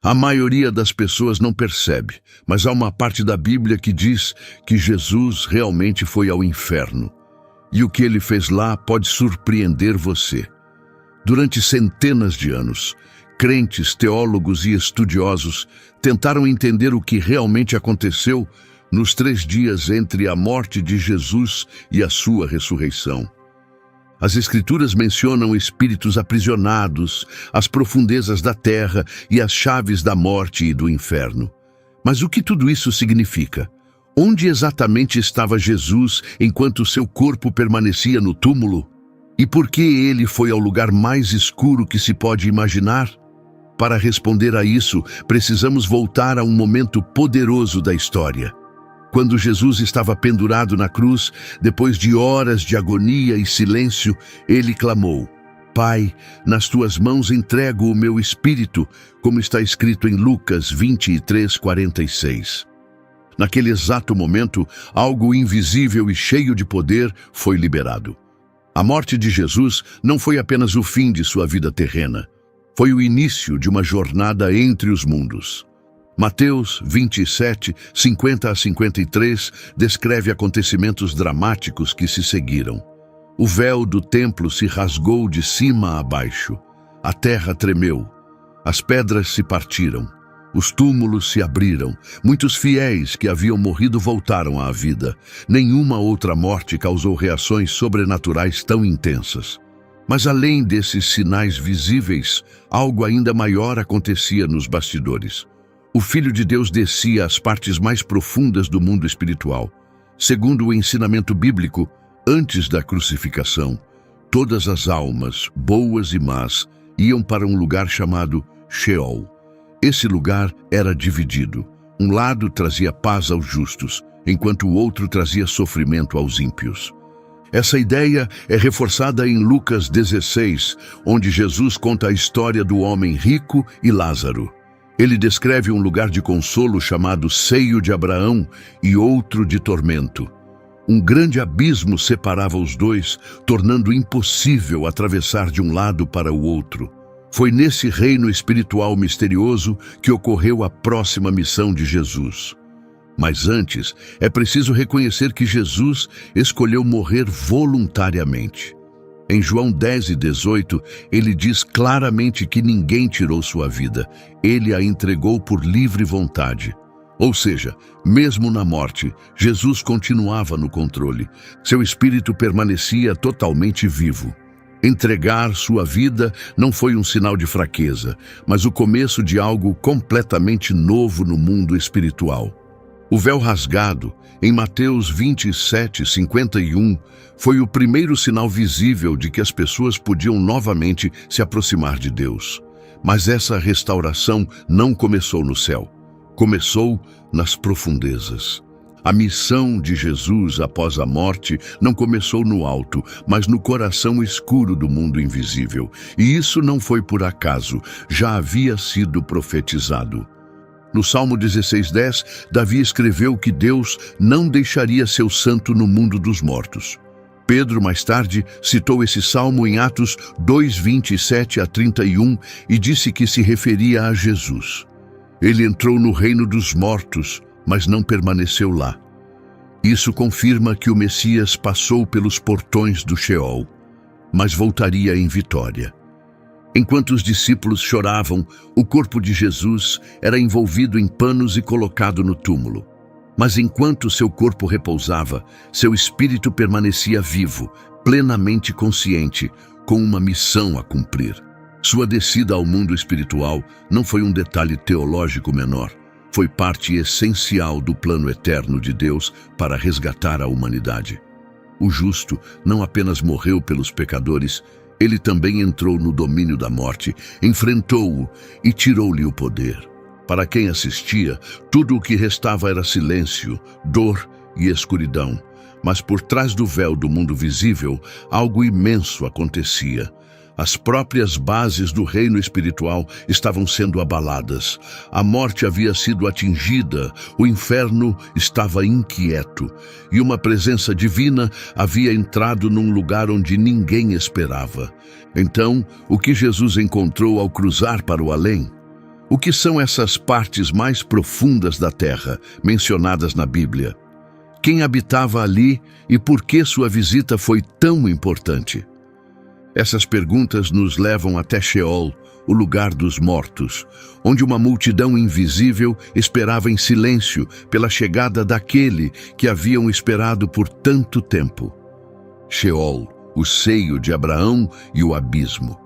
A maioria das pessoas não percebe, mas há uma parte da Bíblia que diz que Jesus realmente foi ao inferno. E o que ele fez lá pode surpreender você. Durante centenas de anos, crentes, teólogos e estudiosos tentaram entender o que realmente aconteceu nos 3 dias entre a morte de Jesus e a sua ressurreição. As Escrituras mencionam espíritos aprisionados, as profundezas da terra e as chaves da morte e do inferno. Mas o que tudo isso significa? Onde exatamente estava Jesus enquanto seu corpo permanecia no túmulo? E por que ele foi ao lugar mais escuro que se pode imaginar? Para responder a isso, precisamos voltar a um momento poderoso da história. Quando Jesus estava pendurado na cruz, depois de horas de agonia e silêncio, ele clamou: Pai, nas tuas mãos entrego o meu espírito, como está escrito em Lucas 23:46. Naquele exato momento, algo invisível e cheio de poder foi liberado. A morte de Jesus não foi apenas o fim de sua vida terrena, foi o início de uma jornada entre os mundos. Mateus 27, 50 a 53 descreve acontecimentos dramáticos que se seguiram. O véu do templo se rasgou de cima a baixo. A terra tremeu. As pedras se partiram. Os túmulos se abriram. Muitos fiéis que haviam morrido voltaram à vida. Nenhuma outra morte causou reações sobrenaturais tão intensas. Mas além desses sinais visíveis, algo ainda maior acontecia nos bastidores. O Filho de Deus descia às partes mais profundas do mundo espiritual. Segundo o ensinamento bíblico, antes da crucificação, todas as almas, boas e más, iam para um lugar chamado Sheol. Esse lugar era dividido. Um lado trazia paz aos justos, enquanto o outro trazia sofrimento aos ímpios. Essa ideia é reforçada em Lucas 16, onde Jesus conta a história do homem rico e Lázaro. Ele descreve um lugar de consolo chamado Seio de Abraão e outro de tormento. Um grande abismo separava os dois, tornando impossível atravessar de um lado para o outro. Foi nesse reino espiritual misterioso que ocorreu a próxima missão de Jesus. Mas antes, é preciso reconhecer que Jesus escolheu morrer voluntariamente. Em João 10 e 18, ele diz claramente que ninguém tirou sua vida. Ele a entregou por livre vontade. Ou seja, mesmo na morte, Jesus continuava no controle. Seu espírito permanecia totalmente vivo. Entregar sua vida não foi um sinal de fraqueza, mas o começo de algo completamente novo no mundo espiritual. O véu rasgado, em Mateus 27, 51, foi o primeiro sinal visível de que as pessoas podiam novamente se aproximar de Deus. Mas essa restauração não começou no céu, começou nas profundezas. A missão de Jesus após a morte não começou no alto, mas no coração escuro do mundo invisível. E isso não foi por acaso, já havia sido profetizado. No Salmo 16:10, Davi escreveu que Deus não deixaria seu santo no mundo dos mortos. Pedro, mais tarde, citou esse salmo em Atos 2:27 a 31 e disse que se referia a Jesus. Ele entrou no reino dos mortos, mas não permaneceu lá. Isso confirma que o Messias passou pelos portões do Sheol, mas voltaria em vitória. Enquanto os discípulos choravam, o corpo de Jesus era envolvido em panos e colocado no túmulo. Mas enquanto seu corpo repousava, seu espírito permanecia vivo, plenamente consciente, com uma missão a cumprir. Sua descida ao mundo espiritual não foi um detalhe teológico menor. Foi parte essencial do plano eterno de Deus para resgatar a humanidade. O justo não apenas morreu pelos pecadores, ele também entrou no domínio da morte, enfrentou-o e tirou-lhe o poder. Para quem assistia, tudo o que restava era silêncio, dor e escuridão. Mas por trás do véu do mundo visível, algo imenso acontecia. As próprias bases do reino espiritual estavam sendo abaladas. A morte havia sido atingida, o inferno estava inquieto, e uma presença divina havia entrado num lugar onde ninguém esperava. Então, o que Jesus encontrou ao cruzar para o além? O que são essas partes mais profundas da terra, mencionadas na Bíblia? Quem habitava ali e por que sua visita foi tão importante? Essas perguntas nos levam até Sheol, o lugar dos mortos, onde uma multidão invisível esperava em silêncio pela chegada daquele que haviam esperado por tanto tempo. Sheol, o seio de Abraão e o abismo.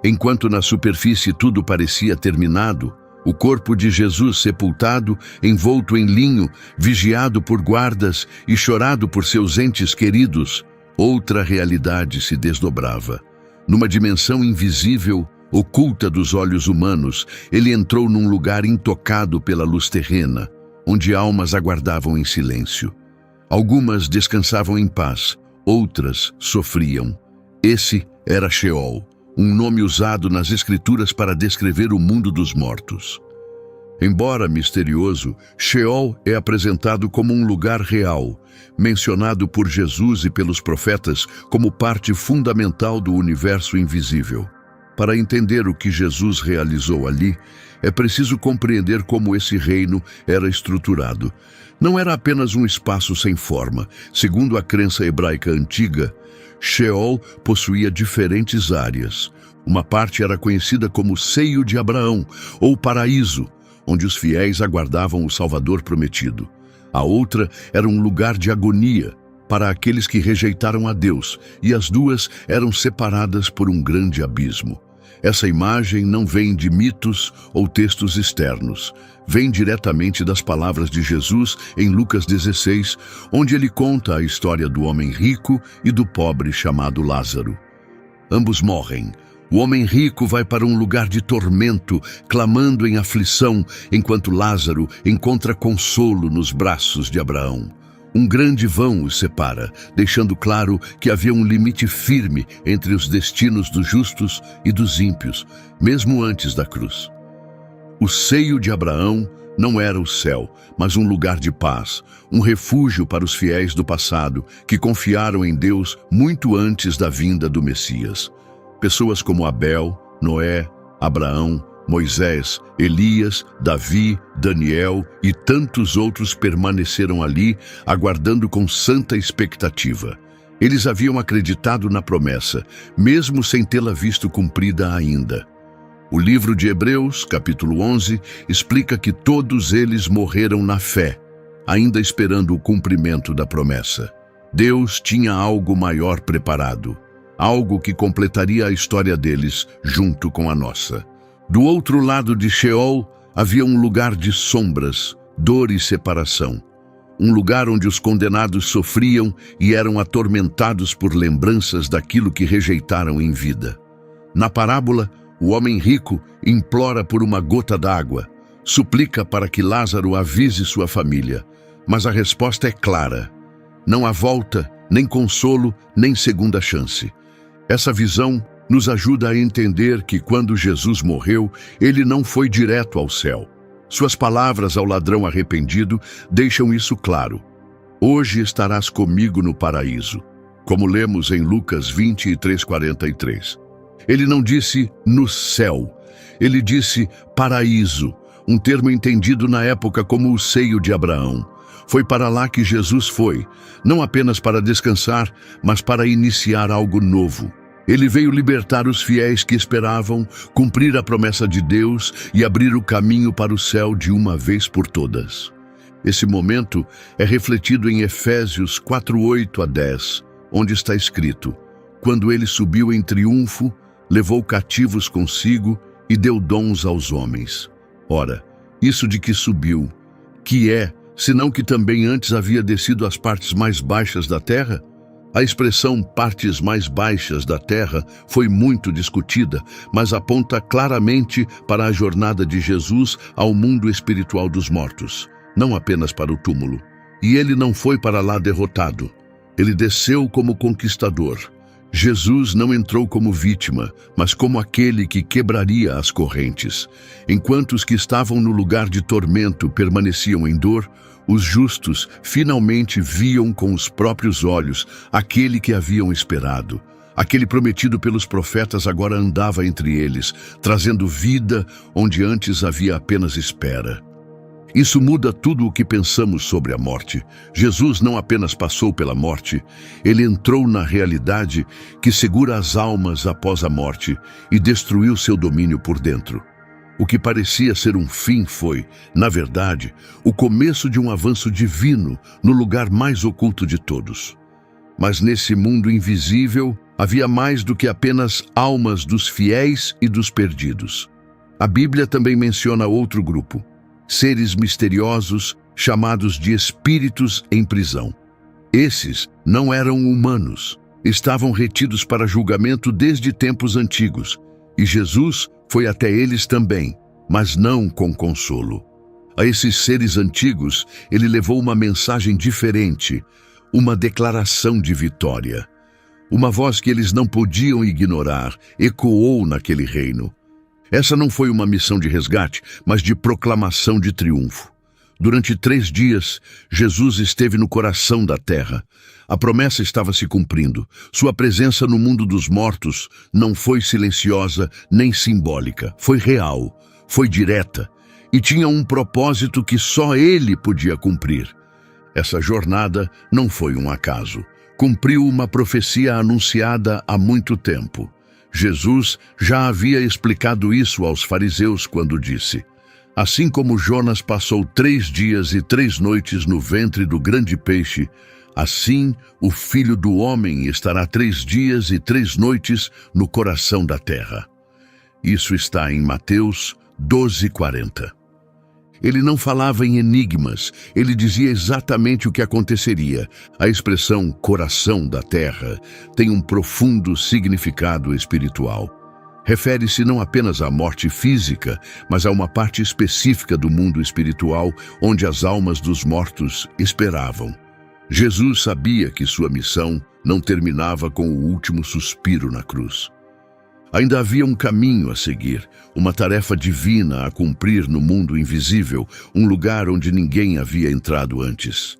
Enquanto na superfície tudo parecia terminado, o corpo de Jesus sepultado, envolto em linho, vigiado por guardas e chorado por seus entes queridos, outra realidade se desdobrava. Numa dimensão invisível, oculta dos olhos humanos, ele entrou num lugar intocado pela luz terrena, onde almas aguardavam em silêncio. Algumas descansavam em paz, outras sofriam. Esse era Sheol, um nome usado nas Escrituras para descrever o mundo dos mortos. Embora misterioso, Sheol é apresentado como um lugar real, mencionado por Jesus e pelos profetas como parte fundamental do universo invisível. Para entender o que Jesus realizou ali, é preciso compreender como esse reino era estruturado. Não era apenas um espaço sem forma. Segundo a crença hebraica antiga, Sheol possuía diferentes áreas. Uma parte era conhecida como seio de Abraão, ou paraíso, onde os fiéis aguardavam o Salvador prometido. A outra era um lugar de agonia para aqueles que rejeitaram a Deus, e as duas eram separadas por um grande abismo. Essa imagem não vem de mitos ou textos externos. Vem diretamente das palavras de Jesus em Lucas 16, onde ele conta a história do homem rico e do pobre chamado Lázaro. Ambos morrem. O homem rico vai para um lugar de tormento, clamando em aflição, enquanto Lázaro encontra consolo nos braços de Abraão. Um grande vão os separa, deixando claro que havia um limite firme entre os destinos dos justos e dos ímpios, mesmo antes da cruz. O seio de Abraão não era o céu, mas um lugar de paz, um refúgio para os fiéis do passado, que confiaram em Deus muito antes da vinda do Messias. Pessoas como Abel, Noé, Abraão, Moisés, Elias, Davi, Daniel e tantos outros permaneceram ali, aguardando com santa expectativa. Eles haviam acreditado na promessa, mesmo sem tê-la visto cumprida ainda. O livro de Hebreus, capítulo 11, explica que todos eles morreram na fé, ainda esperando o cumprimento da promessa. Deus tinha algo maior preparado, algo que completaria a história deles junto com a nossa. Do outro lado de Sheol havia um lugar de sombras, dor e separação. Um lugar onde os condenados sofriam e eram atormentados por lembranças daquilo que rejeitaram em vida. Na parábola, o homem rico implora por uma gota d'água, suplica para que Lázaro avise sua família, mas a resposta é clara. Não há volta, nem consolo, nem segunda chance. Essa visão nos ajuda a entender que quando Jesus morreu, ele não foi direto ao céu. Suas palavras ao ladrão arrependido deixam isso claro. Hoje estarás comigo no paraíso, como lemos em Lucas 23:43. Ele não disse no céu, ele disse paraíso, um termo entendido na época como o seio de Abraão. Foi para lá que Jesus foi, não apenas para descansar, mas para iniciar algo novo. Ele veio libertar os fiéis que esperavam, cumprir a promessa de Deus e abrir o caminho para o céu de uma vez por todas. Esse momento é refletido em Efésios 4:8-10, onde está escrito: quando ele subiu em triunfo, levou cativos consigo e deu dons aos homens. Ora, isso de que subiu, que é, senão que também antes havia descido às partes mais baixas da terra? A expressão partes mais baixas da terra foi muito discutida, mas aponta claramente para a jornada de Jesus ao mundo espiritual dos mortos, não apenas para o túmulo. E ele não foi para lá derrotado. Ele desceu como conquistador. Jesus não entrou como vítima, mas como aquele que quebraria as correntes. Enquanto os que estavam no lugar de tormento permaneciam em dor, os justos finalmente viam com os próprios olhos aquele que haviam esperado. Aquele prometido pelos profetas agora andava entre eles, trazendo vida onde antes havia apenas espera. Isso muda tudo o que pensamos sobre a morte. Jesus não apenas passou pela morte, ele entrou na realidade que segura as almas após a morte e destruiu seu domínio por dentro. O que parecia ser um fim foi, na verdade, o começo de um avanço divino no lugar mais oculto de todos. Mas nesse mundo invisível, havia mais do que apenas almas dos fiéis e dos perdidos. A Bíblia também menciona outro grupo, seres misteriosos chamados de espíritos em prisão. Esses não eram humanos, estavam retidos para julgamento desde tempos antigos, e Jesus foi até eles também, mas não com consolo. A esses seres antigos, ele levou uma mensagem diferente, uma declaração de vitória. Uma voz que eles não podiam ignorar ecoou naquele reino. Essa não foi uma missão de resgate, mas de proclamação de triunfo. Durante 3 dias, Jesus esteve no coração da terra. A promessa estava se cumprindo. Sua presença no mundo dos mortos não foi silenciosa nem simbólica. Foi real, foi direta e tinha um propósito que só ele podia cumprir. Essa jornada não foi um acaso. Cumpriu uma profecia anunciada há muito tempo. Jesus já havia explicado isso aos fariseus quando disse: assim como Jonas passou 3 dias e 3 noites no ventre do grande peixe, assim o Filho do Homem estará 3 dias e 3 noites no coração da terra. Isso está em Mateus 12:40. Ele não falava em enigmas, ele dizia exatamente o que aconteceria. A expressão coração da terra tem um profundo significado espiritual. Refere-se não apenas à morte física, mas a uma parte específica do mundo espiritual onde as almas dos mortos esperavam. Jesus sabia que sua missão não terminava com o último suspiro na cruz. Ainda havia um caminho a seguir, uma tarefa divina a cumprir no mundo invisível, um lugar onde ninguém havia entrado antes.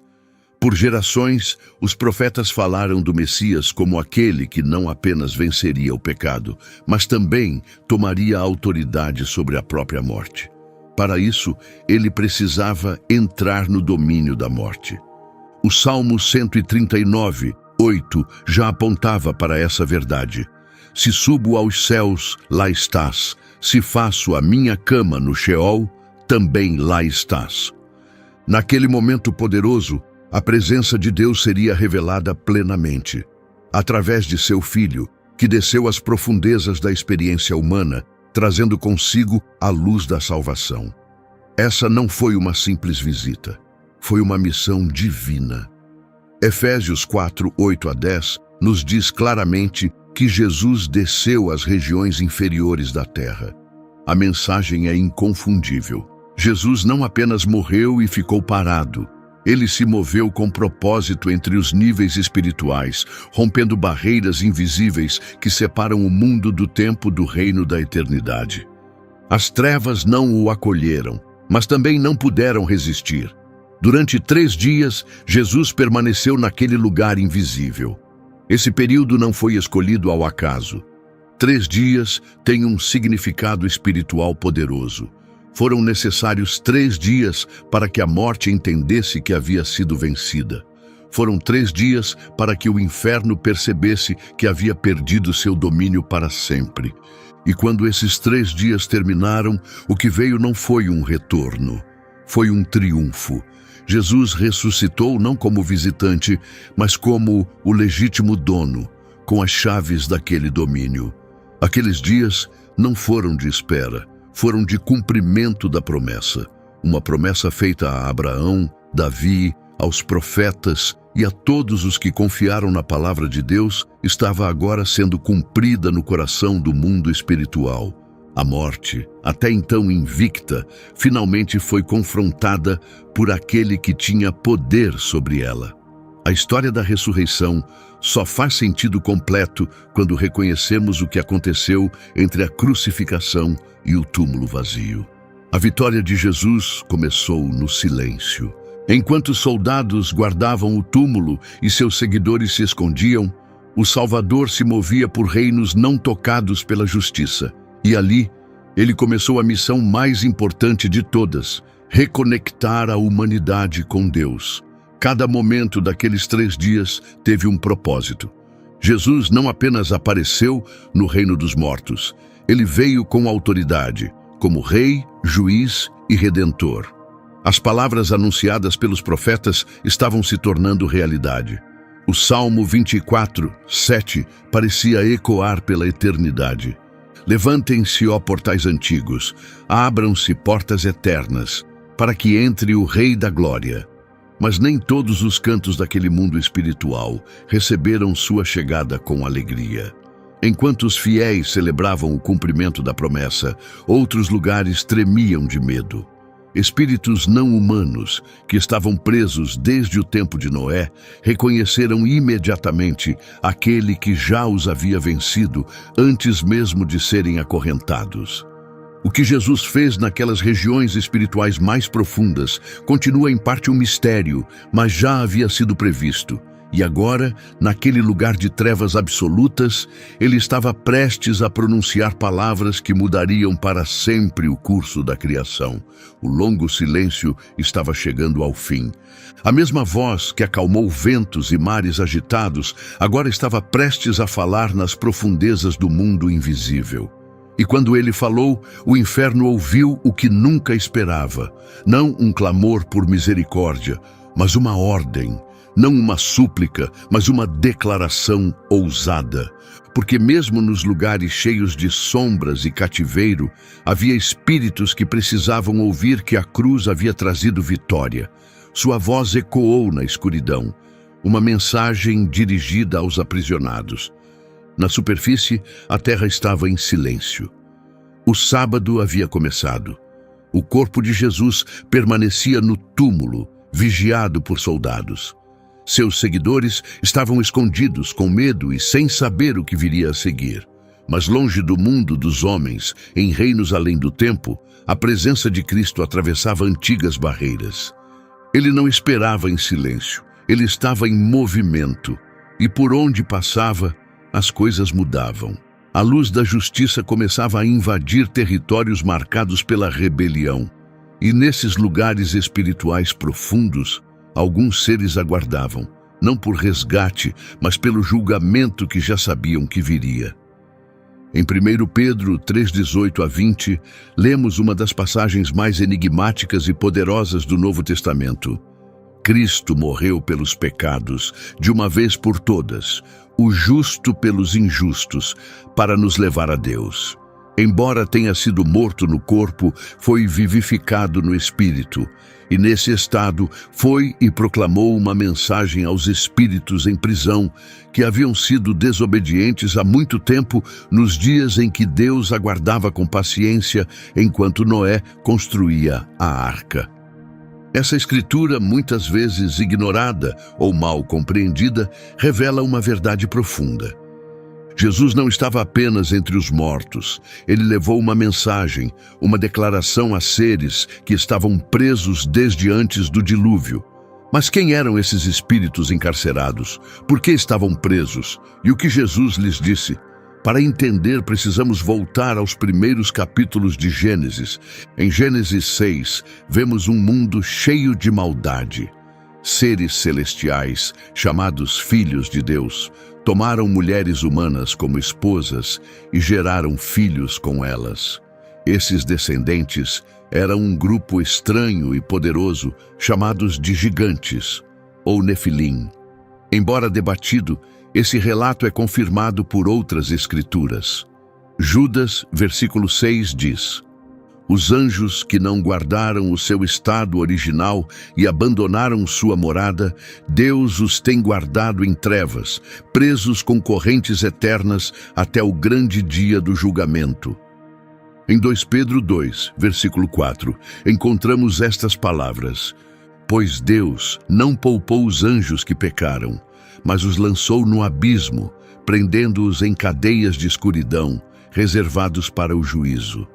Por gerações, os profetas falaram do Messias como aquele que não apenas venceria o pecado, mas também tomaria a autoridade sobre a própria morte. Para isso, ele precisava entrar no domínio da morte. O Salmo 139:8 já apontava para essa verdade. Se subo aos céus, lá estás. Se faço a minha cama no Sheol, também lá estás. Naquele momento poderoso, a presença de Deus seria revelada plenamente, através de seu Filho, que desceu às profundezas da experiência humana, trazendo consigo a luz da salvação. Essa não foi uma simples visita, foi uma missão divina. Efésios 4:8-10 nos diz claramente que Jesus desceu às regiões inferiores da terra. A mensagem é inconfundível. Jesus não apenas morreu e ficou parado. Ele se moveu com propósito entre os níveis espirituais, rompendo barreiras invisíveis que separam o mundo do tempo do reino da eternidade. As trevas não o acolheram, mas também não puderam resistir. Durante 3 dias, Jesus permaneceu naquele lugar invisível. Esse período não foi escolhido ao acaso. 3 dias têm um significado espiritual poderoso. Foram necessários 3 dias para que a morte entendesse que havia sido vencida. Foram 3 dias para que o inferno percebesse que havia perdido seu domínio para sempre. E quando esses 3 dias terminaram, o que veio não foi um retorno, foi um triunfo. Jesus ressuscitou não como visitante, mas como o legítimo dono, com as chaves daquele domínio. Aqueles dias não foram de espera, foram de cumprimento da promessa. Uma promessa feita a Abraão, Davi, aos profetas e a todos os que confiaram na palavra de Deus, estava agora sendo cumprida no coração do mundo espiritual. A morte, até então invicta, finalmente foi confrontada por aquele que tinha poder sobre ela. A história da ressurreição só faz sentido completo quando reconhecemos o que aconteceu entre a crucificação e o túmulo vazio. A vitória de Jesus começou no silêncio. Enquanto os soldados guardavam o túmulo e seus seguidores se escondiam, O Salvador se movia por reinos não tocados pela justiça. E ali, ele começou a missão mais importante de todas: reconectar a humanidade com Deus. Cada momento daqueles 3 dias teve um propósito. Jesus não apenas apareceu no reino dos mortos, ele veio com autoridade, como rei, juiz e redentor. As palavras anunciadas pelos profetas estavam se tornando realidade. O Salmo 24:7 parecia ecoar pela eternidade. Levantem-se, ó portais antigos, abram-se portas eternas, para que entre o Rei da Glória. Mas nem todos os cantos daquele mundo espiritual receberam sua chegada com alegria. Enquanto os fiéis celebravam o cumprimento da promessa, outros lugares tremiam de medo. Espíritos não humanos, que estavam presos desde o tempo de Noé, reconheceram imediatamente aquele que já os havia vencido antes mesmo de serem acorrentados. O que Jesus fez naquelas regiões espirituais mais profundas continua em parte um mistério, mas já havia sido previsto. E agora, naquele lugar de trevas absolutas, ele estava prestes a pronunciar palavras que mudariam para sempre o curso da criação. O longo silêncio estava chegando ao fim. A mesma voz que acalmou ventos e mares agitados agora estava prestes a falar nas profundezas do mundo invisível. E quando ele falou, o inferno ouviu o que nunca esperava. Não um clamor por misericórdia, mas uma ordem. Não uma súplica, mas uma declaração ousada. Porque mesmo nos lugares cheios de sombras e cativeiro, havia espíritos que precisavam ouvir que a cruz havia trazido vitória. Sua voz ecoou na escuridão, uma mensagem dirigida aos aprisionados. Na superfície, a terra estava em silêncio. O sábado havia começado. O corpo de Jesus permanecia no túmulo, vigiado por soldados. Seus seguidores estavam escondidos, com medo e sem saber o que viria a seguir. Mas longe do mundo dos homens, em reinos além do tempo, a presença de Cristo atravessava antigas barreiras. Ele não esperava em silêncio, ele estava em movimento. E por onde passava, as coisas mudavam. A luz da justiça começava a invadir territórios marcados pela rebelião. E nesses lugares espirituais profundos, alguns seres aguardavam, não por resgate, mas pelo julgamento que já sabiam que viria. Em 1 Pedro 3:18-20, lemos uma das passagens mais enigmáticas e poderosas do Novo Testamento. Cristo morreu pelos pecados, de uma vez por todas, o justo pelos injustos, para nos levar a Deus. Embora tenha sido morto no corpo, foi vivificado no espírito, e nesse estado foi e proclamou uma mensagem aos espíritos em prisão, que haviam sido desobedientes há muito tempo, nos dias em que Deus aguardava com paciência enquanto Noé construía a arca. Essa escritura, muitas vezes ignorada ou mal compreendida, revela uma verdade profunda. Jesus não estava apenas entre os mortos. Ele levou uma mensagem, uma declaração a seres que estavam presos desde antes do dilúvio. Mas quem eram esses espíritos encarcerados? Por que estavam presos? E o que Jesus lhes disse? Para entender, precisamos voltar aos primeiros capítulos de Gênesis. Em Gênesis 6, vemos um mundo cheio de maldade. Seres celestiais, chamados filhos de Deus, tomaram mulheres humanas como esposas e geraram filhos com elas. Esses descendentes eram um grupo estranho e poderoso, chamados de gigantes, ou Nefilim. Embora debatido, esse relato é confirmado por outras escrituras. Judas, versículo 6, diz: Os anjos que não guardaram o seu estado original e abandonaram sua morada, Deus os tem guardado em trevas, presos com correntes eternas até o grande dia do julgamento. Em 2 Pedro 2, versículo 4, encontramos estas palavras: Pois Deus não poupou os anjos que pecaram, mas os lançou no abismo, prendendo-os em cadeias de escuridão, reservados para o juízo.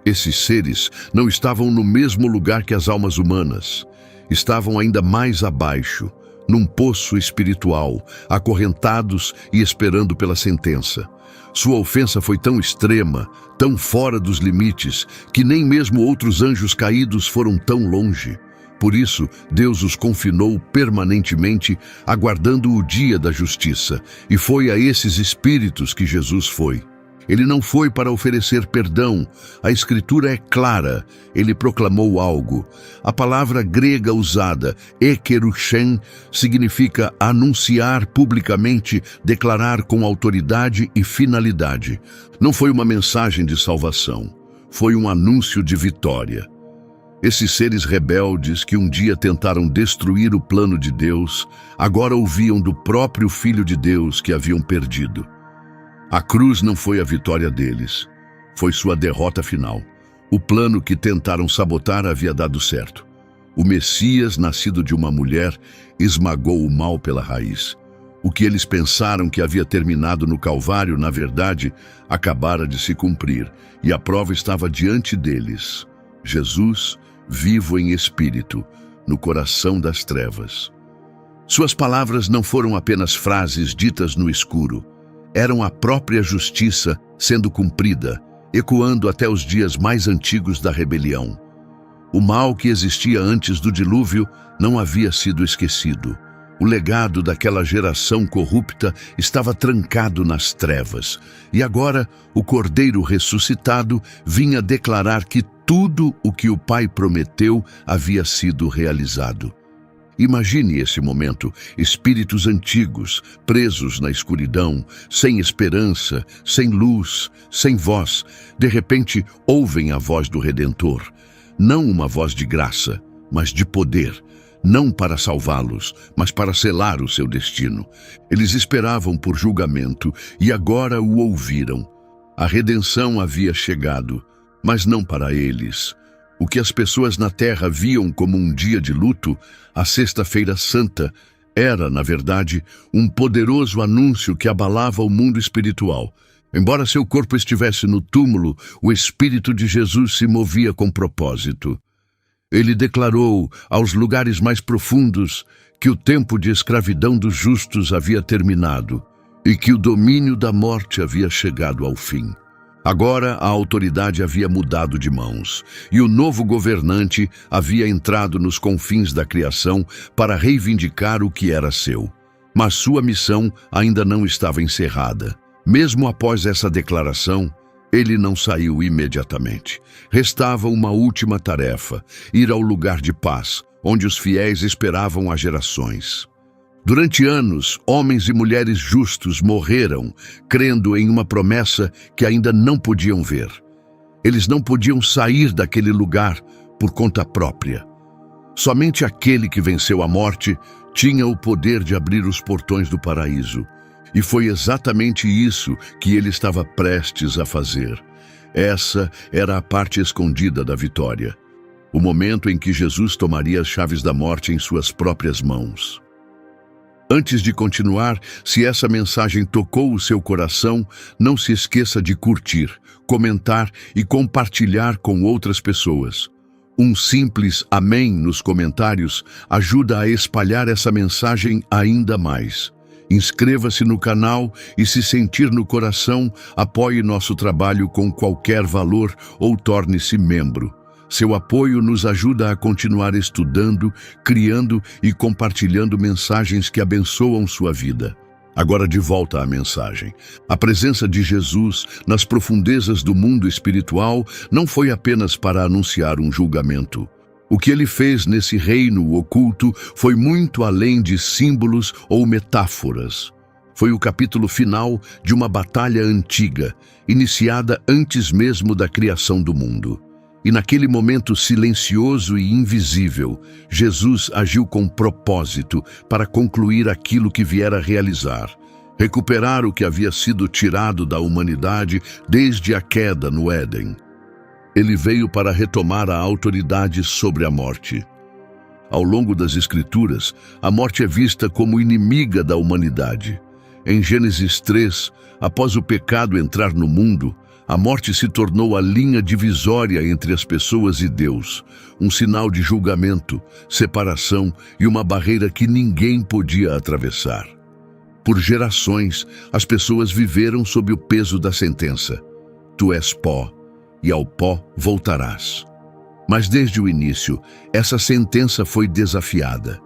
Esses seres não estavam no mesmo lugar que as almas humanas. Estavam ainda mais abaixo, num poço espiritual, acorrentados e esperando pela sentença. Sua ofensa foi tão extrema, tão fora dos limites, que nem mesmo outros anjos caídos foram tão longe. Por isso, Deus os confinou permanentemente, aguardando o dia da justiça, e foi a esses espíritos que Jesus foi. Ele não foi para oferecer perdão. A Escritura é clara. Ele proclamou algo. A palavra grega usada, ekeruchen, significa anunciar publicamente, declarar com autoridade e finalidade. Não foi uma mensagem de salvação. Foi um anúncio de vitória. Esses seres rebeldes que um dia tentaram destruir o plano de Deus, agora ouviam do próprio Filho de Deus que haviam perdido. A cruz não foi a vitória deles, foi sua derrota final. O plano que tentaram sabotar havia dado certo. O Messias, nascido de uma mulher, esmagou o mal pela raiz. O que eles pensaram que havia terminado no Calvário, na verdade, acabara de se cumprir, e a prova estava diante deles. Jesus, vivo em espírito, no coração das trevas. Suas palavras não foram apenas frases ditas no escuro, eram a própria justiça sendo cumprida, ecoando até os dias mais antigos da rebelião. O mal que existia antes do dilúvio não havia sido esquecido. O legado daquela geração corrupta estava trancado nas trevas, e agora o Cordeiro ressuscitado vinha declarar que tudo o que o Pai prometeu havia sido realizado. Imagine esse momento, espíritos antigos, presos na escuridão, sem esperança, sem luz, sem voz, de repente ouvem a voz do Redentor. Não uma voz de graça, mas de poder, não para salvá-los, mas para selar o seu destino. Eles esperavam por julgamento e agora o ouviram. A redenção havia chegado, mas não para eles. O que as pessoas na terra viam como um dia de luto, a Sexta-feira Santa, era, na verdade, um poderoso anúncio que abalava o mundo espiritual. Embora seu corpo estivesse no túmulo, o Espírito de Jesus se movia com propósito. Ele declarou aos lugares mais profundos que o tempo de escravidão dos justos havia terminado e que o domínio da morte havia chegado ao fim. Agora a autoridade havia mudado de mãos, e o novo governante havia entrado nos confins da criação para reivindicar o que era seu. Mas sua missão ainda não estava encerrada. Mesmo após essa declaração, ele não saiu imediatamente. Restava uma última tarefa: ir ao lugar de paz, onde os fiéis esperavam há gerações. Durante anos, homens e mulheres justos morreram, crendo em uma promessa que ainda não podiam ver. Eles não podiam sair daquele lugar por conta própria. Somente aquele que venceu a morte tinha o poder de abrir os portões do paraíso. E foi exatamente isso que ele estava prestes a fazer. Essa era a parte escondida da vitória. O momento em que Jesus tomaria as chaves da morte em suas próprias mãos. Antes de continuar, se essa mensagem tocou o seu coração, não se esqueça de curtir, comentar e compartilhar com outras pessoas. Um simples amém nos comentários ajuda a espalhar essa mensagem ainda mais. Inscreva-se no canal e, se sentir no coração, apoie nosso trabalho com qualquer valor ou torne-se membro. Seu apoio nos ajuda a continuar estudando, criando e compartilhando mensagens que abençoam sua vida. Agora de volta à mensagem. A presença de Jesus nas profundezas do mundo espiritual não foi apenas para anunciar um julgamento. O que ele fez nesse reino oculto foi muito além de símbolos ou metáforas. Foi o capítulo final de uma batalha antiga, iniciada antes mesmo da criação do mundo. E naquele momento silencioso e invisível, Jesus agiu com propósito para concluir aquilo que viera realizar, recuperar o que havia sido tirado da humanidade desde a queda no Éden. Ele veio para retomar a autoridade sobre a morte. Ao longo das Escrituras, a morte é vista como inimiga da humanidade. Em Gênesis 3, após o pecado entrar no mundo, A morte se tornou a linha divisória entre as pessoas e Deus, um sinal de julgamento, separação e uma barreira que ninguém podia atravessar. Por gerações, as pessoas viveram sob o peso da sentença: tu és pó, e ao pó voltarás. Mas desde o início, essa sentença foi desafiada.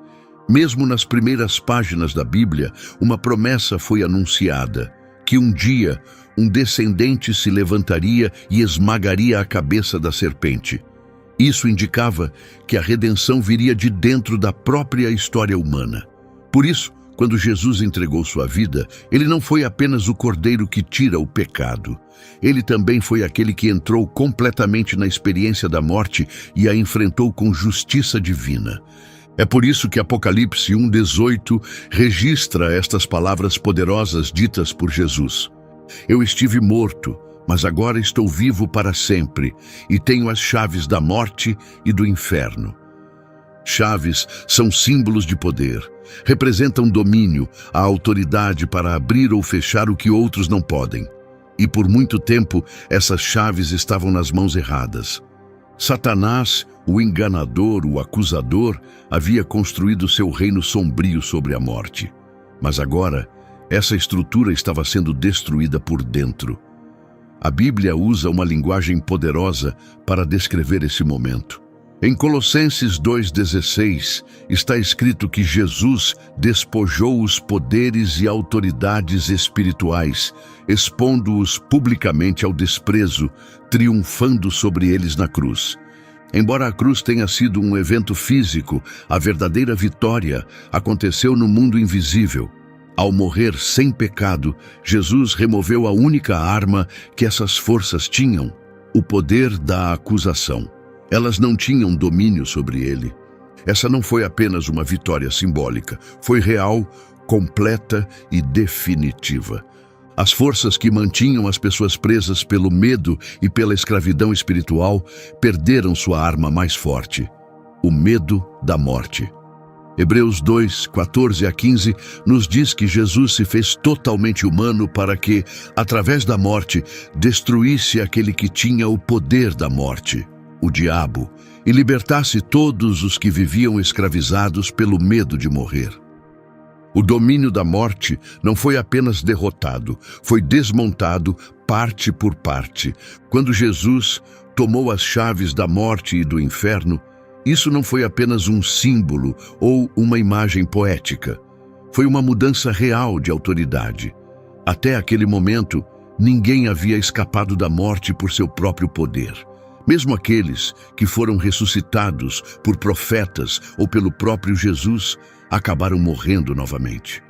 Mesmo nas primeiras páginas da Bíblia, uma promessa foi anunciada, que um dia um descendente se levantaria e esmagaria a cabeça da serpente. Isso indicava que a redenção viria de dentro da própria história humana. Por isso, quando Jesus entregou sua vida, ele não foi apenas o cordeiro que tira o pecado. Ele também foi aquele que entrou completamente na experiência da morte e a enfrentou com justiça divina. É por isso que Apocalipse 1:18 registra estas palavras poderosas ditas por Jesus: eu estive morto, mas agora estou vivo para sempre, e tenho as chaves da morte e do inferno. Chaves são símbolos de poder, representam domínio, a autoridade para abrir ou fechar o que outros não podem. E por muito tempo, essas chaves estavam nas mãos erradas. Satanás, o enganador, o acusador, havia construído seu reino sombrio sobre a morte. Mas agora, essa estrutura estava sendo destruída por dentro. A Bíblia usa uma linguagem poderosa para descrever esse momento. Em Colossenses 2:16 está escrito que Jesus despojou os poderes e autoridades espirituais, expondo-os publicamente ao desprezo, triunfando sobre eles na cruz. Embora a cruz tenha sido um evento físico, a verdadeira vitória aconteceu no mundo invisível. Ao morrer sem pecado, Jesus removeu a única arma que essas forças tinham: o poder da acusação. Elas não tinham domínio sobre ele. Essa não foi apenas uma vitória simbólica, foi real, completa e definitiva. As forças que mantinham as pessoas presas pelo medo e pela escravidão espiritual perderam sua arma mais forte: o medo da morte. Hebreus 2:14-15 nos diz que Jesus se fez totalmente humano para que, através da morte, destruísse aquele que tinha o poder da morte, o diabo, e libertasse todos os que viviam escravizados pelo medo de morrer. O domínio da morte não foi apenas derrotado, foi desmontado parte por parte. Quando Jesus tomou as chaves da morte e do inferno, isso não foi apenas um símbolo ou uma imagem poética. Foi uma mudança real de autoridade. Até aquele momento, ninguém havia escapado da morte por seu próprio poder. Mesmo aqueles que foram ressuscitados por profetas ou pelo próprio Jesus acabaram morrendo novamente.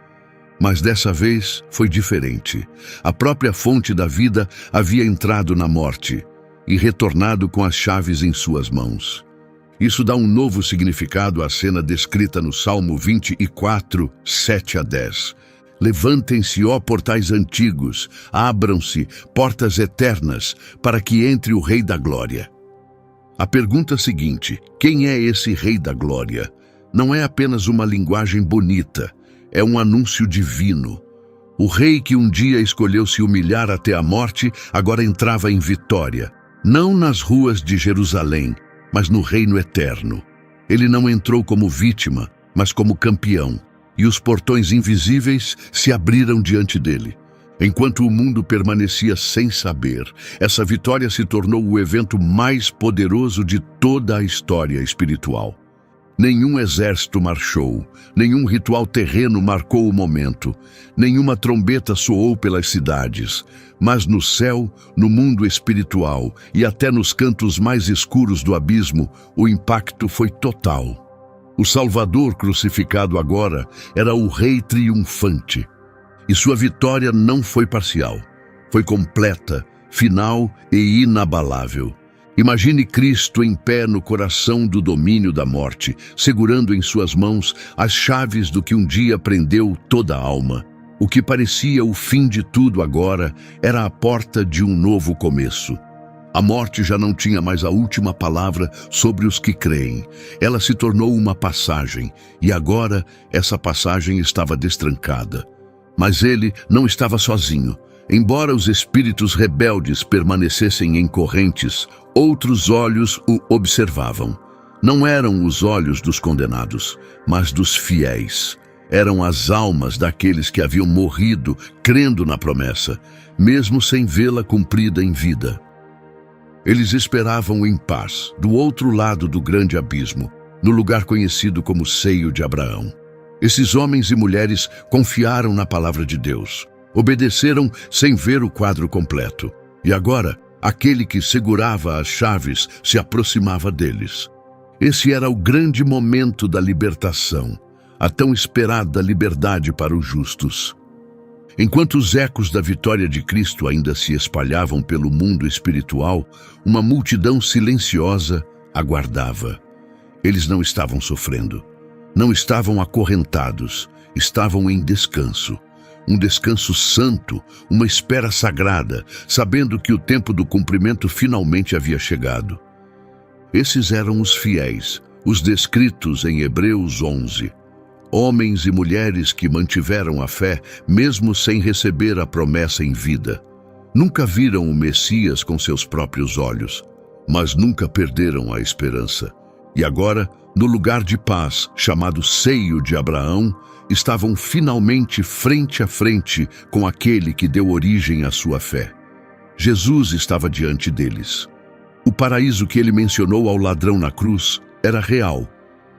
Mas dessa vez foi diferente. A própria fonte da vida havia entrado na morte e retornado com as chaves em suas mãos. Isso dá um novo significado à cena descrita no Salmo 24, 7-10. Levantem-se, ó portais antigos, abram-se, portas eternas, para que entre o Rei da Glória. A pergunta seguinte: quem é esse Rei da Glória? Não é apenas uma linguagem bonita, é um anúncio divino. O rei que um dia escolheu se humilhar até a morte, agora entrava em vitória, não nas ruas de Jerusalém, mas no reino eterno. Ele não entrou como vítima, mas como campeão, e os portões invisíveis se abriram diante dele. Enquanto o mundo permanecia sem saber, essa vitória se tornou o evento mais poderoso de toda a história espiritual. Nenhum exército marchou, nenhum ritual terreno marcou o momento, nenhuma trombeta soou pelas cidades, mas no céu, no mundo espiritual e até nos cantos mais escuros do abismo, o impacto foi total. O Salvador crucificado agora era o Rei triunfante, e sua vitória não foi parcial, foi completa, final e inabalável. Imagine Cristo em pé no coração do domínio da morte, segurando em suas mãos as chaves do que um dia prendeu toda a alma. O que parecia o fim de tudo agora era a porta de um novo começo. A morte já não tinha mais a última palavra sobre os que creem. Ela se tornou uma passagem, e agora essa passagem estava destrancada. Mas ele não estava sozinho. Embora os espíritos rebeldes permanecessem em correntes, outros olhos o observavam. Não eram os olhos dos condenados, mas dos fiéis. Eram as almas daqueles que haviam morrido crendo na promessa, mesmo sem vê-la cumprida em vida. Eles esperavam em paz, do outro lado do grande abismo, no lugar conhecido como Seio de Abraão. Esses homens e mulheres confiaram na palavra de Deus, obedeceram sem ver o quadro completo. E agora, aquele que segurava as chaves se aproximava deles. Esse era o grande momento da libertação, a tão esperada liberdade para os justos. Enquanto os ecos da vitória de Cristo ainda se espalhavam pelo mundo espiritual, uma multidão silenciosa aguardava. Eles não estavam sofrendo, não estavam acorrentados, estavam em descanso. Um descanso santo, uma espera sagrada, sabendo que o tempo do cumprimento finalmente havia chegado. Esses eram os fiéis, os descritos em Hebreus 11. Homens e mulheres que mantiveram a fé, mesmo sem receber a promessa em vida. Nunca viram o Messias com seus próprios olhos, mas nunca perderam a esperança. E agora, no lugar de paz, chamado Seio de Abraão, estavam finalmente frente a frente com aquele que deu origem à sua fé. Jesus estava diante deles. O paraíso que ele mencionou ao ladrão na cruz era real,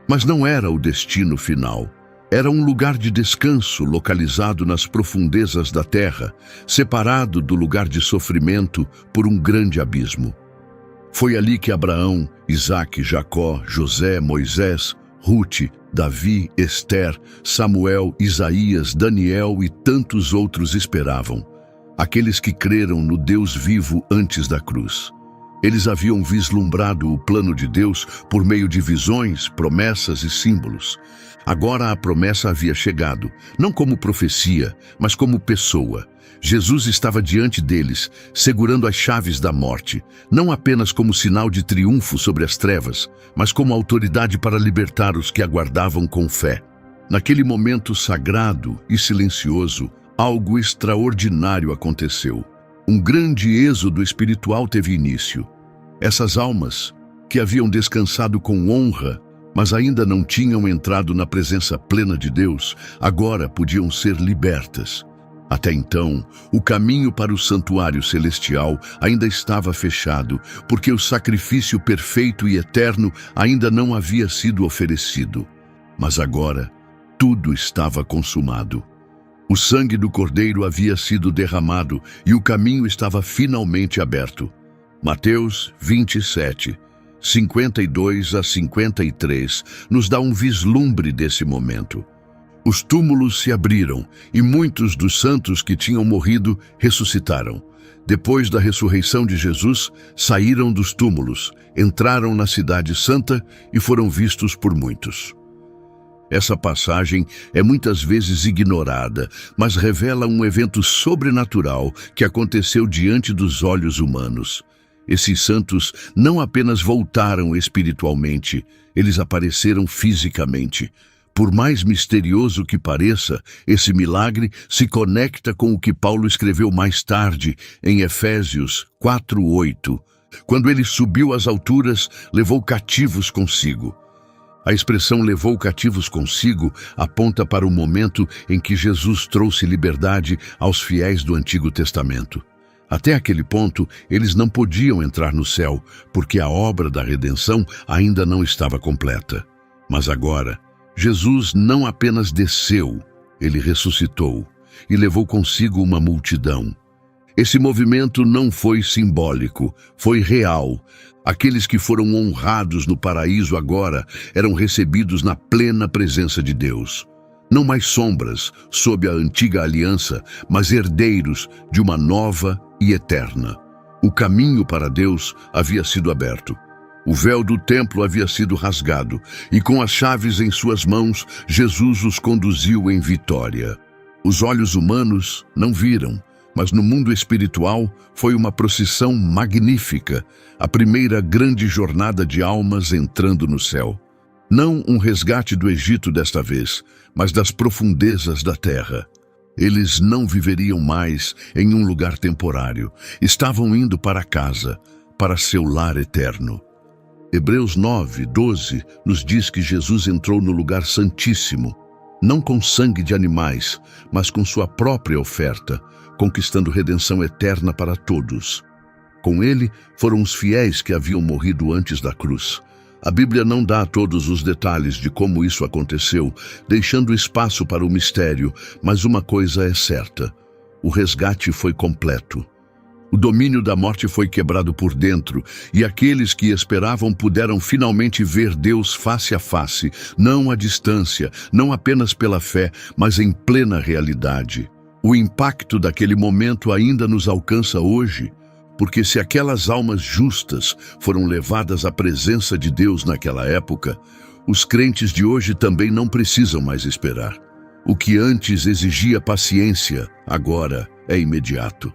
mas não era o destino final. Era um lugar de descanso localizado nas profundezas da terra, separado do lugar de sofrimento por um grande abismo. Foi ali que Abraão, Isaque, Jacó, José, Moisés, Rute, Davi, Esther, Samuel, Isaías, Daniel e tantos outros esperavam, aqueles que creram no Deus vivo antes da cruz. Eles haviam vislumbrado o plano de Deus por meio de visões, promessas e símbolos. Agora a promessa havia chegado, não como profecia, mas como pessoa. Jesus estava diante deles, segurando as chaves da morte, não apenas como sinal de triunfo sobre as trevas, mas como autoridade para libertar os que aguardavam com fé. Naquele momento sagrado e silencioso, algo extraordinário aconteceu. Um grande êxodo espiritual teve início. Essas almas, que haviam descansado com honra, mas ainda não tinham entrado na presença plena de Deus, agora podiam ser libertas. Até então, o caminho para o santuário celestial ainda estava fechado, porque o sacrifício perfeito e eterno ainda não havia sido oferecido. Mas agora, tudo estava consumado. O sangue do Cordeiro havia sido derramado e o caminho estava finalmente aberto. Mateus 27, 52 a 53, nos dá um vislumbre desse momento. Os túmulos se abriram e muitos dos santos que tinham morrido ressuscitaram. Depois da ressurreição de Jesus, saíram dos túmulos, entraram na Cidade Santa e foram vistos por muitos. Essa passagem é muitas vezes ignorada, mas revela um evento sobrenatural que aconteceu diante dos olhos humanos. Esses santos não apenas voltaram espiritualmente, eles apareceram fisicamente. Por mais misterioso que pareça, esse milagre se conecta com o que Paulo escreveu mais tarde em Efésios 4:8. Quando ele subiu às alturas, levou cativos consigo. A expressão levou cativos consigo aponta para o momento em que Jesus trouxe liberdade aos fiéis do Antigo Testamento. Até aquele ponto, eles não podiam entrar no céu, porque a obra da redenção ainda não estava completa. Mas agora, Jesus não apenas desceu, ele ressuscitou e levou consigo uma multidão. Esse movimento não foi simbólico, foi real. Aqueles que foram honrados no paraíso agora eram recebidos na plena presença de Deus. Não mais sombras sob a antiga aliança, mas herdeiros de uma nova e eterna. O caminho para Deus havia sido aberto. O véu do templo havia sido rasgado, e com as chaves em suas mãos, Jesus os conduziu em vitória. Os olhos humanos não viram, mas no mundo espiritual foi uma procissão magnífica, a primeira grande jornada de almas entrando no céu. Não um resgate do Egito desta vez, mas das profundezas da terra. Eles não viveriam mais em um lugar temporário. Estavam indo para casa, para seu lar eterno. Hebreus 9:12 nos diz que Jesus entrou no lugar santíssimo, não com sangue de animais, mas com sua própria oferta, conquistando redenção eterna para todos. Com ele foram os fiéis que haviam morrido antes da cruz. A Bíblia não dá todos os detalhes de como isso aconteceu, deixando espaço para o mistério, mas uma coisa é certa: o resgate foi completo. O domínio da morte foi quebrado por dentro, e aqueles que esperavam puderam finalmente ver Deus face a face, não à distância, não apenas pela fé, mas em plena realidade. O impacto daquele momento ainda nos alcança hoje, porque se aquelas almas justas foram levadas à presença de Deus naquela época, os crentes de hoje também não precisam mais esperar. O que antes exigia paciência, agora é imediato.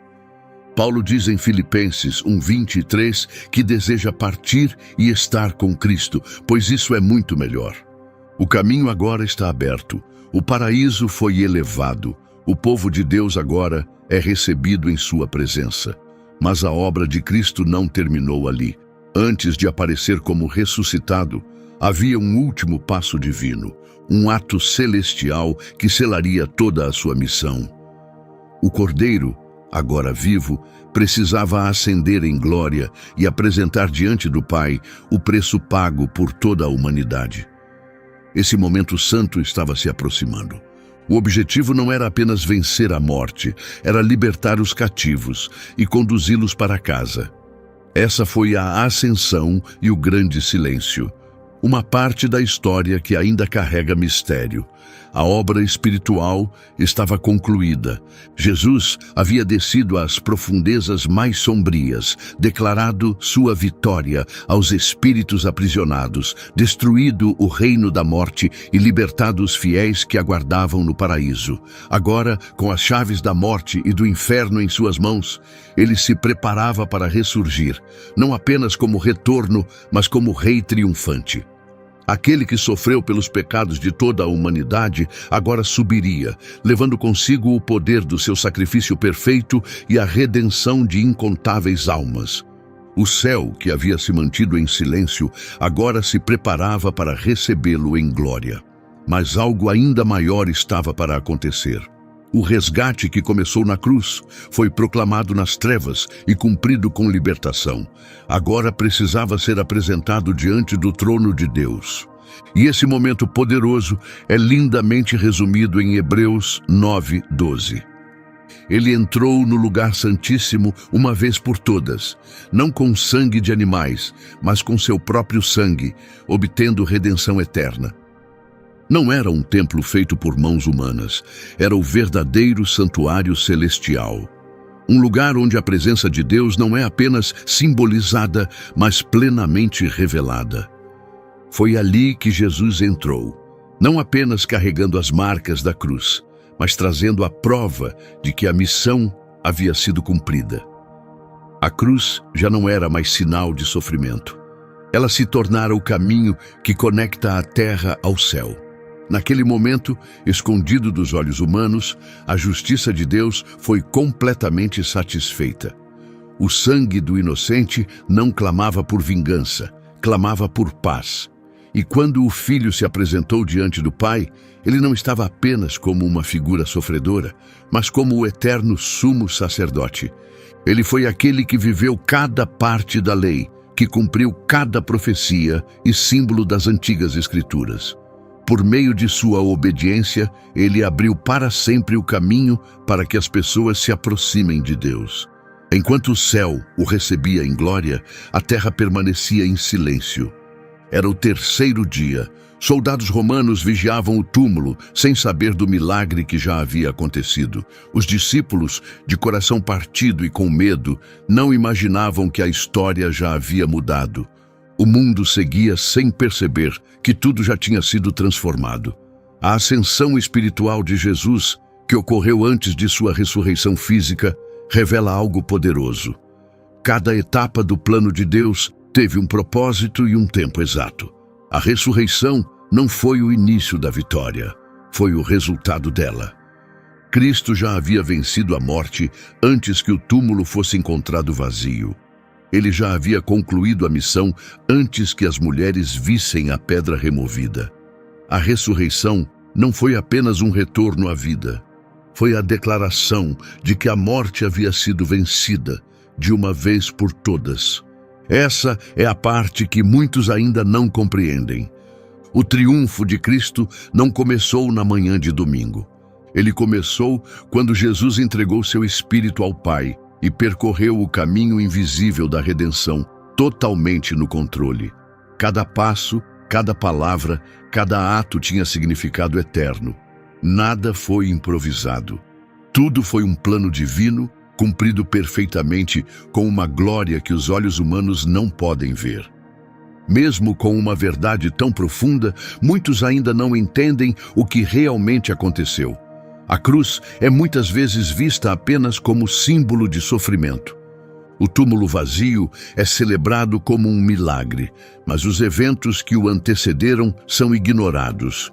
Paulo diz em Filipenses 1:23 que deseja partir e estar com Cristo, pois isso é muito melhor. O caminho agora está aberto, o paraíso foi elevado, o povo de Deus agora é recebido em sua presença. Mas a obra de Cristo não terminou ali. Antes de aparecer como ressuscitado, havia um último passo divino, um ato celestial que selaria toda a sua missão. O Cordeiro, agora vivo, precisava ascender em glória e apresentar diante do Pai o preço pago por toda a humanidade. Esse momento santo estava se aproximando. O objetivo não era apenas vencer a morte, era libertar os cativos e conduzi-los para casa. Essa foi a ascensão e o grande silêncio. Uma parte da história que ainda carrega mistério. A obra espiritual estava concluída. Jesus havia descido às profundezas mais sombrias, declarado sua vitória aos espíritos aprisionados, destruído o reino da morte e libertado os fiéis que aguardavam no paraíso. Agora, com as chaves da morte e do inferno em suas mãos, ele se preparava para ressurgir, não apenas como retorno, mas como rei triunfante. Aquele que sofreu pelos pecados de toda a humanidade agora subiria, levando consigo o poder do seu sacrifício perfeito e a redenção de incontáveis almas. O céu, que havia se mantido em silêncio, agora se preparava para recebê-lo em glória. Mas algo ainda maior estava para acontecer. O resgate que começou na cruz foi proclamado nas trevas e cumprido com libertação. Agora precisava ser apresentado diante do trono de Deus. E esse momento poderoso é lindamente resumido em Hebreus 9:12. Ele entrou no lugar santíssimo uma vez por todas, não com sangue de animais, mas com seu próprio sangue, obtendo redenção eterna. Não era um templo feito por mãos humanas, era o verdadeiro santuário celestial. Um lugar onde a presença de Deus não é apenas simbolizada, mas plenamente revelada. Foi ali que Jesus entrou, não apenas carregando as marcas da cruz, mas trazendo a prova de que a missão havia sido cumprida. A cruz já não era mais sinal de sofrimento. Ela se tornara o caminho que conecta a terra ao céu. Naquele momento, escondido dos olhos humanos, a justiça de Deus foi completamente satisfeita. O sangue do inocente não clamava por vingança, clamava por paz. E quando o Filho se apresentou diante do Pai, ele não estava apenas como uma figura sofredora, mas como o eterno sumo sacerdote. Ele foi aquele que viveu cada parte da lei, que cumpriu cada profecia e símbolo das antigas Escrituras. Por meio de sua obediência, ele abriu para sempre o caminho para que as pessoas se aproximem de Deus. Enquanto o céu o recebia em glória, a terra permanecia em silêncio. Era o terceiro dia. Soldados romanos vigiavam o túmulo, sem saber do milagre que já havia acontecido. Os discípulos, de coração partido e com medo, não imaginavam que a história já havia mudado. O mundo seguia sem perceber que tudo já tinha sido transformado. A ascensão espiritual de Jesus, que ocorreu antes de sua ressurreição física, revela algo poderoso. Cada etapa do plano de Deus teve um propósito e um tempo exato. A ressurreição não foi o início da vitória, foi o resultado dela. Cristo já havia vencido a morte antes que o túmulo fosse encontrado vazio. Ele já havia concluído a missão antes que as mulheres vissem a pedra removida. A ressurreição não foi apenas um retorno à vida. Foi a declaração de que a morte havia sido vencida, de uma vez por todas. Essa é a parte que muitos ainda não compreendem. O triunfo de Cristo não começou na manhã de domingo. Ele começou quando Jesus entregou seu Espírito ao Pai e percorreu o caminho invisível da redenção, totalmente no controle. Cada passo, cada palavra, cada ato tinha significado eterno. Nada foi improvisado. Tudo foi um plano divino, cumprido perfeitamente com uma glória que os olhos humanos não podem ver. Mesmo com uma verdade tão profunda, muitos ainda não entendem o que realmente aconteceu. A cruz é muitas vezes vista apenas como símbolo de sofrimento. O túmulo vazio é celebrado como um milagre, mas os eventos que o antecederam são ignorados.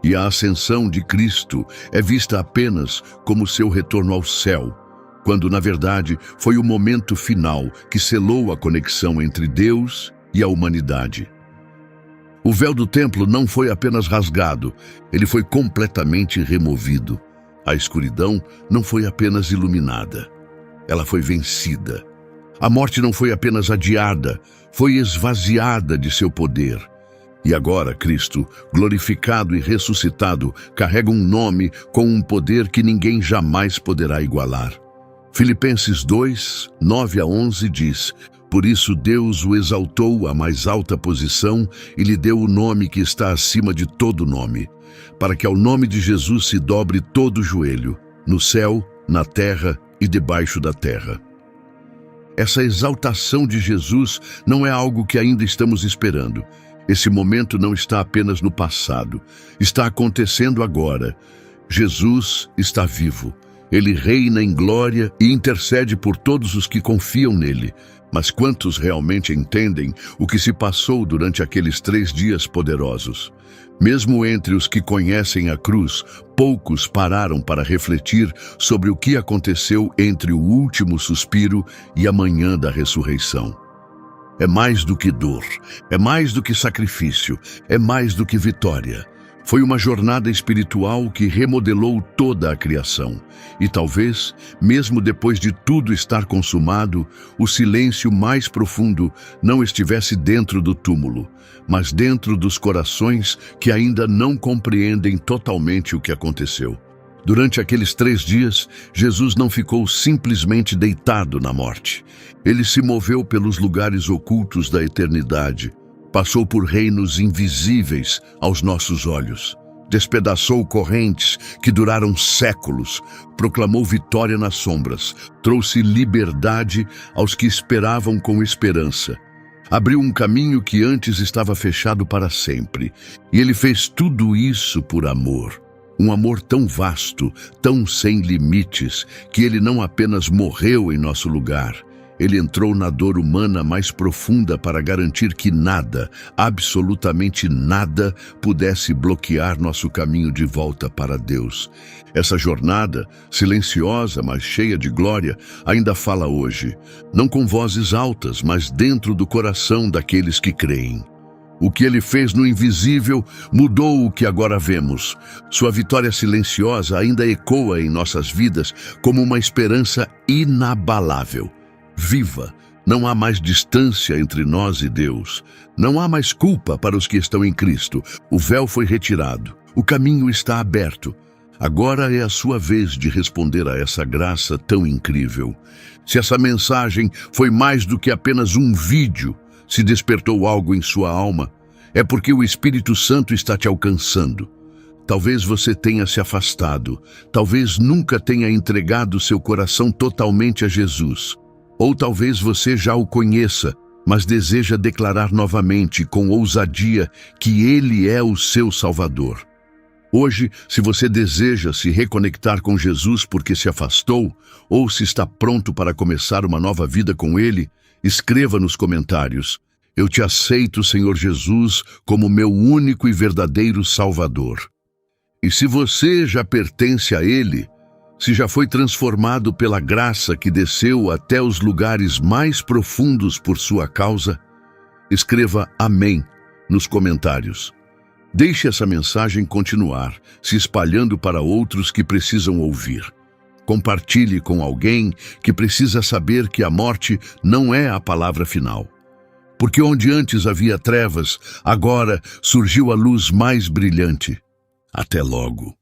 E a ascensão de Cristo é vista apenas como seu retorno ao céu, quando, na verdade, foi o momento final que selou a conexão entre Deus e a humanidade. O véu do templo não foi apenas rasgado, ele foi completamente removido. A escuridão não foi apenas iluminada, ela foi vencida. A morte não foi apenas adiada, foi esvaziada de seu poder. E agora Cristo, glorificado e ressuscitado, carrega um nome com um poder que ninguém jamais poderá igualar. Filipenses 2, 9 a 11 diz: "Por isso Deus o exaltou à mais alta posição e lhe deu o nome que está acima de todo nome, para que ao nome de Jesus se dobre todo o joelho, no céu, na terra e debaixo da terra." Essa exaltação de Jesus não é algo que ainda estamos esperando. Esse momento não está apenas no passado, está acontecendo agora. Jesus está vivo. Ele reina em glória e intercede por todos os que confiam nele. Mas quantos realmente entendem o que se passou durante aqueles 3 dias poderosos? Mesmo entre os que conhecem a cruz, poucos pararam para refletir sobre o que aconteceu entre o último suspiro e a manhã da ressurreição. É mais do que dor, é mais do que sacrifício, é mais do que vitória. Foi uma jornada espiritual que remodelou toda a criação. E talvez, mesmo depois de tudo estar consumado, o silêncio mais profundo não estivesse dentro do túmulo, mas dentro dos corações que ainda não compreendem totalmente o que aconteceu. Durante aqueles 3 dias, Jesus não ficou simplesmente deitado na morte. Ele se moveu pelos lugares ocultos da eternidade. Passou por reinos invisíveis aos nossos olhos. Despedaçou correntes que duraram séculos. Proclamou vitória nas sombras. Trouxe liberdade aos que esperavam com esperança. Abriu um caminho que antes estava fechado para sempre. E ele fez tudo isso por amor. Um amor tão vasto, tão sem limites, que ele não apenas morreu em nosso lugar. Ele entrou na dor humana mais profunda para garantir que nada, absolutamente nada, pudesse bloquear nosso caminho de volta para Deus. Essa jornada, silenciosa, mas cheia de glória, ainda fala hoje, não com vozes altas, mas dentro do coração daqueles que creem. O que ele fez no invisível mudou o que agora vemos. Sua vitória silenciosa ainda ecoa em nossas vidas como uma esperança inabalável. Viva! Não há mais distância entre nós e Deus. Não há mais culpa para os que estão em Cristo. O véu foi retirado. O caminho está aberto. Agora é a sua vez de responder a essa graça tão incrível. Se essa mensagem foi mais do que apenas um vídeo, se despertou algo em sua alma, é porque o Espírito Santo está te alcançando. Talvez você tenha se afastado. Talvez nunca tenha entregado seu coração totalmente a Jesus. Ou talvez você já o conheça, mas deseja declarar novamente com ousadia que Ele é o seu Salvador. Hoje, se você deseja se reconectar com Jesus porque se afastou, ou se está pronto para começar uma nova vida com Ele, escreva nos comentários: "Eu te aceito, Senhor Jesus, como meu único e verdadeiro Salvador." E se você já pertence a Ele, Se já foi transformado pela graça que desceu até os lugares mais profundos por sua causa, escreva amém nos comentários. Deixe essa mensagem continuar, se espalhando para outros que precisam ouvir. Compartilhe com alguém que precisa saber que a morte não é a palavra final. Porque onde antes havia trevas, agora surgiu a luz mais brilhante. Até logo.